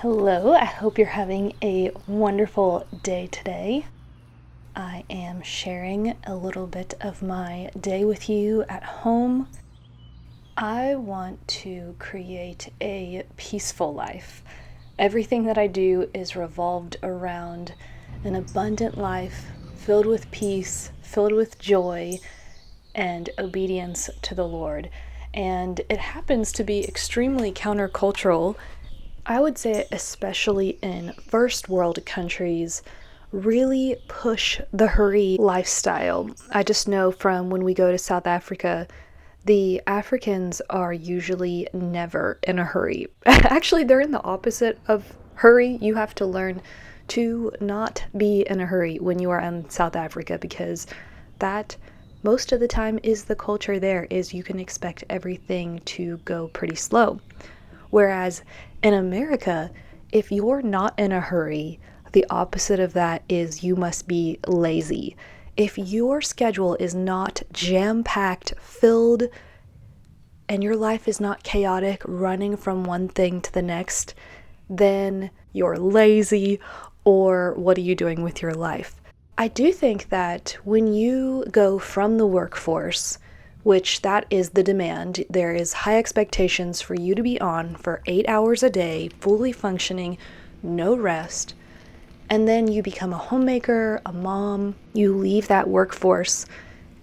Hello, I hope you're having a wonderful day today. I am sharing a little bit of my day with you at home. I want to create a peaceful life. Everything that I do is revolved around an abundant life filled with peace, filled with joy, and obedience to the Lord. And it happens to be extremely countercultural. I would say, especially in first world countries, really push the hurry lifestyle. I just know from when we go to South Africa, the Africans are usually never in a hurry. Actually, they're in the opposite of hurry. You have to learn to not be in a hurry when you are in South Africa, because that most of the time is the culture there, is you can expect everything to go pretty slow. Whereas in America, if you're not in a hurry, the opposite of that is you must be lazy. If your schedule is not jam-packed, filled, and your life is not chaotic, running from one thing to the next, then you're lazy, or what are you doing with your life? I do think that when you go from the workforce, which that is the demand, there is high expectations for you to be on for 8 hours a day, fully functioning, no rest, and then you become a homemaker, a mom, you leave that workforce,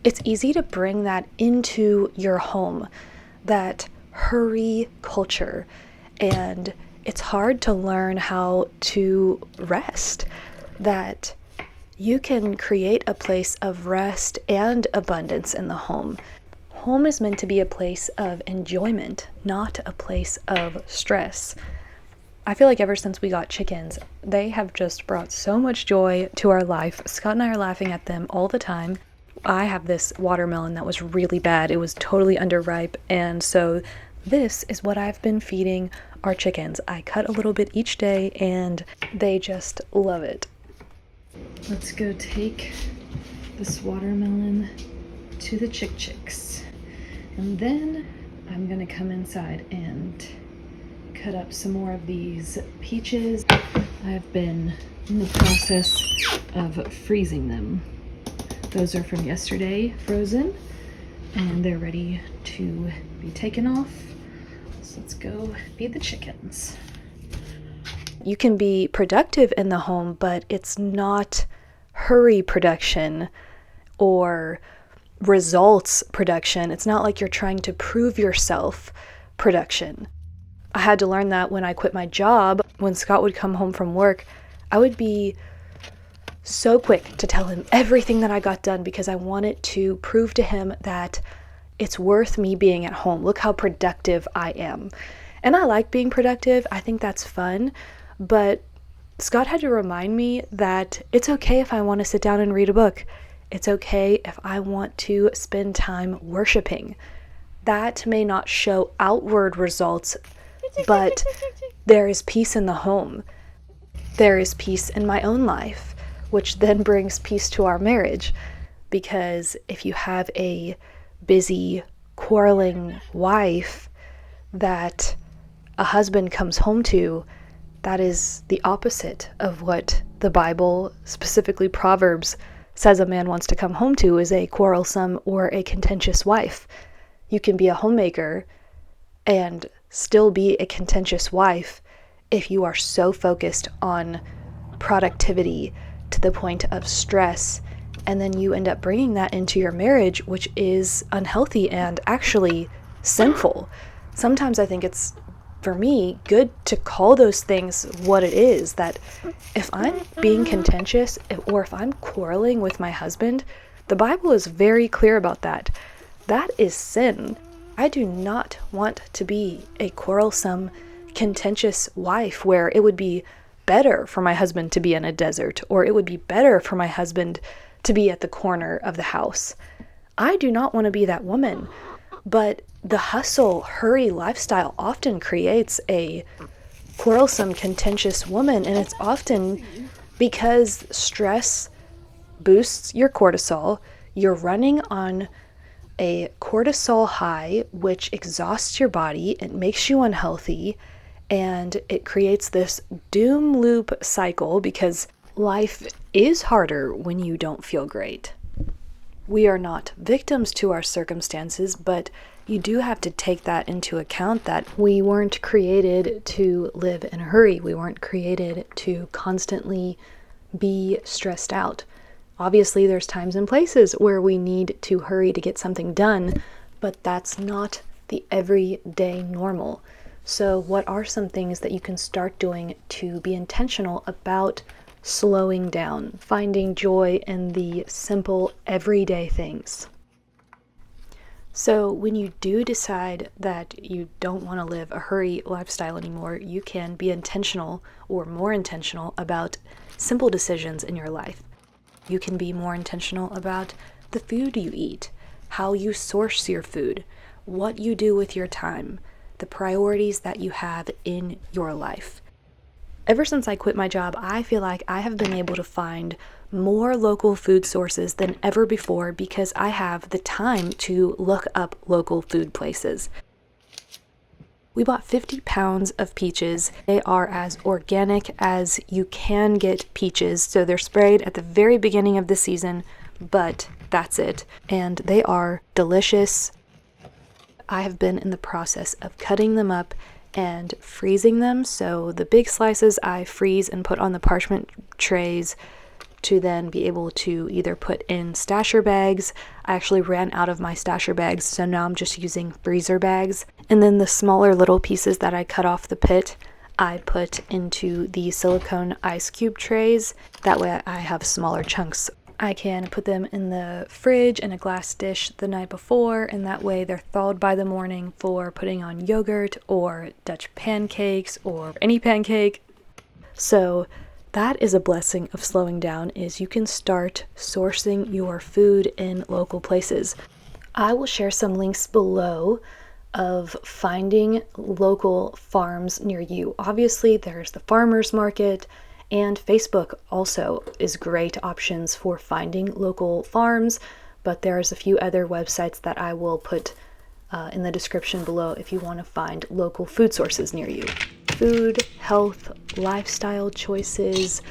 it's easy to bring that into your home, that hurry culture, and it's hard to learn how to rest, that you can create a place of rest and abundance in the home. Home is meant to be a place of enjoyment, not a place of stress. I feel like ever since we got chickens, they have just brought so much joy to our life. Scott and I are laughing at them all the time. I have this watermelon that was really bad. It was totally underripe, and so this is what I've been feeding our chickens. I cut a little bit each day, and they just love it. Let's go take this watermelon to the chicks. And then I'm gonna come inside and cut up some more of these peaches. I've been in the process of freezing them. Those are from yesterday, frozen, and they're ready to be taken off. So let's go feed the chickens. You can be productive in the home, but it's not hurry production or results production. It's not like you're trying to prove yourself production. I had to learn that when I quit my job. When Scott would come home from work, I would be so quick to tell him everything that I got done, because I wanted to prove to him that it's worth me being at home. Look how productive I am. And I like being productive. I think that's fun. But Scott had to remind me that it's okay if I want to sit down and read a book. It's okay if I want to spend time worshiping. That may not show outward results, but there is peace in the home. There is peace in my own life, which then brings peace to our marriage. Because if you have a busy, quarreling wife that a husband comes home to, that is the opposite of what the Bible, specifically Proverbs, says a man wants to come home to, is a quarrelsome or a contentious wife. You can be a homemaker and still be a contentious wife if you are so focused on productivity to the point of stress, and then you end up bringing that into your marriage, which is unhealthy and actually sinful. Sometimes I think it's, for me, good to call those things what it is, that if I'm being contentious or if I'm quarreling with my husband, the Bible is very clear about that. That is sin. I do not want to be a quarrelsome, contentious wife where it would be better for my husband to be in a desert, or it would be better for my husband to be at the corner of the house. I do not want to be that woman. But the hustle, hurry lifestyle often creates a quarrelsome, contentious woman, and it's often because stress boosts your cortisol. You're running on a cortisol high, which exhausts your body. It makes you unhealthy, And it creates this doom loop cycle because life is harder when you don't feel great. We are not victims to our circumstances, but you do have to take that into account, that we weren't created to live in a hurry. We weren't created to constantly be stressed out. Obviously, there's times and places where we need to hurry to get something done, but that's not the everyday normal. So what are some things that you can start doing to be intentional about slowing down, finding joy in the simple everyday things? So when you do decide that you don't want to live a hurry lifestyle anymore, you can be intentional or more intentional about simple decisions in your life. You can be more intentional about the food you eat, how you source your food, what you do with your time, the priorities that you have in your life. Ever since I quit my job, I feel like I have been able to find more local food sources than ever before because I have the time to look up local food places. We bought 50 pounds of peaches. They are as organic as you can get peaches, so they're sprayed at the very beginning of the season, but that's it. And they are delicious. I have been in the process of cutting them up and freezing them. So the big slices I freeze and put on the parchment trays to then be able to either put in stasher bags. I actually ran out of my stasher bags, so now I'm just using freezer bags. And then the smaller little pieces that I cut off the pit, I put into the silicone ice cube trays. That way I have smaller chunks. I can put them in the fridge in a glass dish the night before, and that way they're thawed by the morning for putting on yogurt or Dutch pancakes or any pancake. So that is a blessing of slowing down, is you can start sourcing your food in local places. I will share some links below of finding local farms near you. Obviously, there's the farmers market, and Facebook also is great options for finding local farms, but there's a few other websites that I will put in the description below if you want to find local food sources near you. Food, health, lifestyle choices,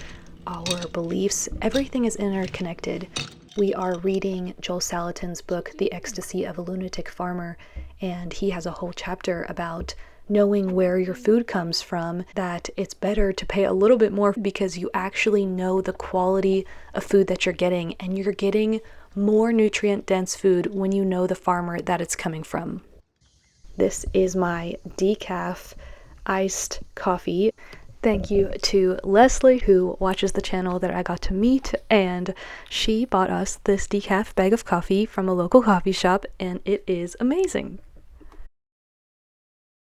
our beliefs, everything is interconnected. We are reading Joel Salatin's book, The Ecstasy of a Lunatic Farmer, and he has a whole chapter about knowing where your food comes from, that it's better to pay a little bit more because you actually know the quality of food that you're getting, and you're getting more nutrient-dense food when you know the farmer that it's coming from. This is my decaf iced coffee. Thank you to Leslie, who watches the channel, that I got to meet, and she bought us this decaf bag of coffee from a local coffee shop, and it is amazing.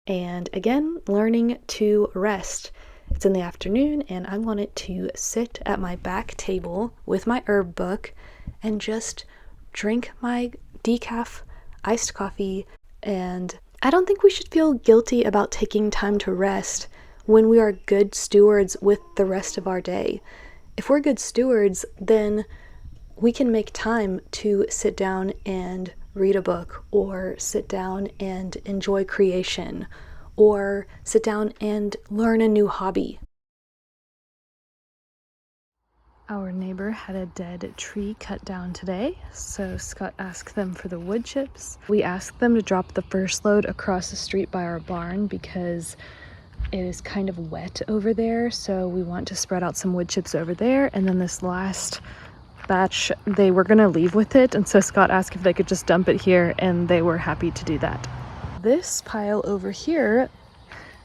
And again, learning to rest. It's in the afternoon, and I wanted to sit at my back table with my herb book and just drink my decaf iced coffee. And I don't think we should feel guilty about taking time to rest when we are good stewards with the rest of our day. If we're good stewards, then we can make time to sit down and read a book, or sit down and enjoy creation, or sit down and learn a new hobby. Our neighbor had a dead tree cut down today, so Scott asked them for the wood chips. We asked them to drop the first load across the street by our barn because it is kind of wet over there, so we want to spread out some wood chips over there, and then this last batch they were gonna leave with it, and so Scott asked if they could just dump it here, and they were happy to do that. This pile over here,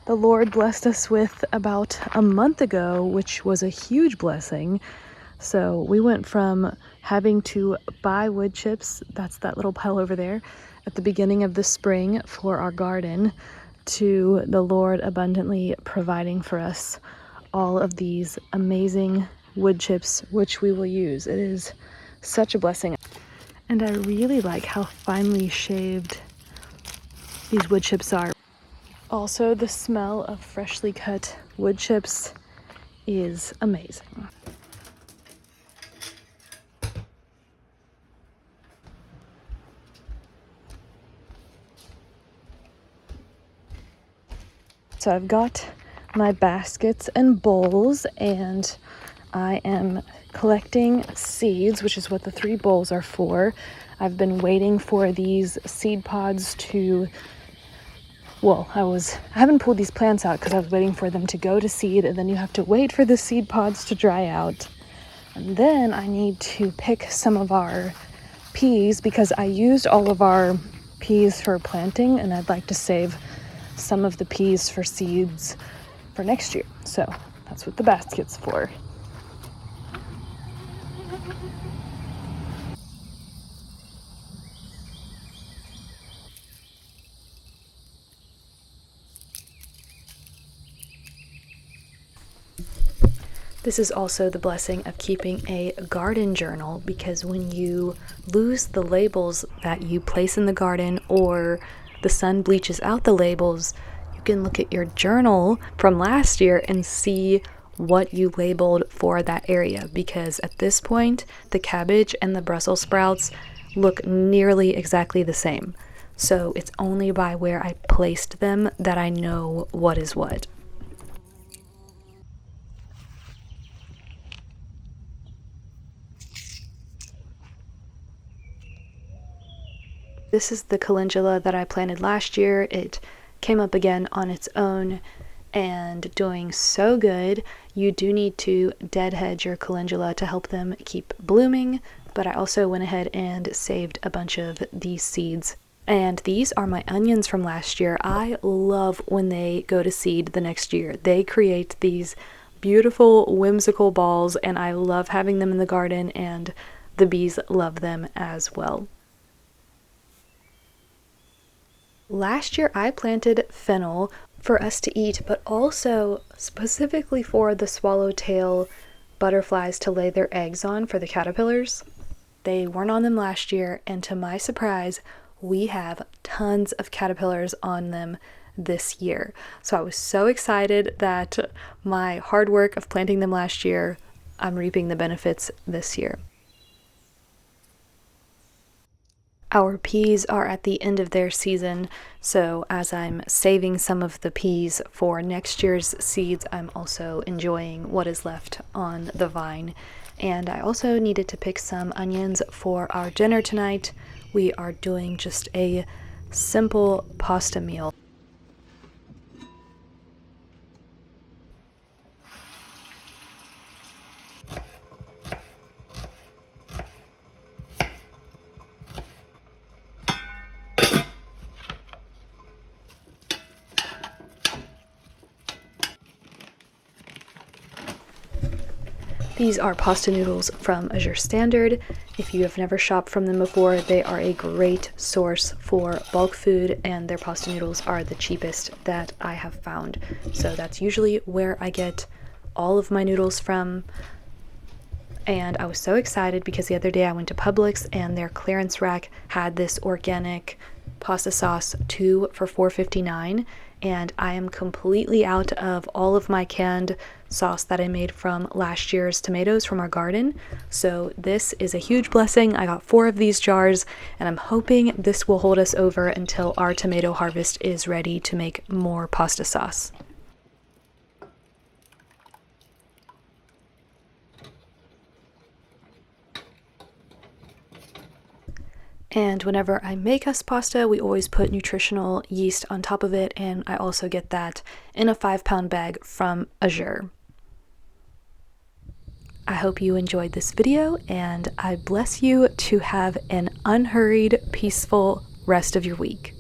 the Lord blessed us with about a month ago, which was a huge blessing. So we went from having to buy wood chips, that's that little pile over there, at the beginning of the spring for our garden, to the Lord abundantly providing for us all of these amazing wood chips, which we will use. It is such a blessing. And I really like how finely shaved these wood chips are. Also, the smell of freshly cut wood chips is amazing. So I've got my baskets and bowls, and I am collecting seeds, which is what the 3 bowls are for. I've been waiting for these seed pods to, well, I haven't pulled these plants out because I was waiting for them to go to seed, and then you have to wait for the seed pods to dry out. And then I need to pick some of our peas because I used all of our peas for planting, and I'd like to save some of the peas for seeds for next year. So that's what the basket's for. This is also the blessing of keeping a garden journal, because when you lose the labels that you place in the garden or the sun bleaches out the labels, you can look at your journal from last year and see what you labeled for that area, because at this point the cabbage and the Brussels sprouts look nearly exactly the same. So it's only by where I placed them that I know what is what. This is the calendula that I planted last year. It came up again on its own and doing so good. You do need to deadhead your calendula to help them keep blooming, but I also went ahead and saved a bunch of these seeds. And these are my onions from last year. I love when they go to seed the next year. They create these beautiful, whimsical balls, and I love having them in the garden, and the bees love them as well. Last year I planted fennel for us to eat, but also specifically for the swallowtail butterflies to lay their eggs on for the caterpillars. They weren't on them last year, and to my surprise, we have tons of caterpillars on them this year. So I was so excited that my hard work of planting them last year, I'm reaping the benefits this year. Our peas are at the end of their season, so as I'm saving some of the peas for next year's seeds, I'm also enjoying what is left on the vine. And I also needed to pick some onions for our dinner tonight. We are doing just a simple pasta meal. These are pasta noodles from Azure Standard. If you have never shopped from them before, they are a great source for bulk food, and their pasta noodles are the cheapest that I have found. So that's usually where I get all of my noodles from. And I was so excited because the other day I went to Publix and their clearance rack had this organic pasta sauce 2 for $4.59, and I am completely out of all of my canned sauce that I made from last year's tomatoes from our garden. So this is a huge blessing. I got 4 of these jars, and I'm hoping this will hold us over until our tomato harvest is ready to make more pasta sauce. And whenever I make us pasta, we always put nutritional yeast on top of it, and I also get that in a 5-pound bag from Azure. I hope you enjoyed this video, and I bless you to have an unhurried, peaceful rest of your week.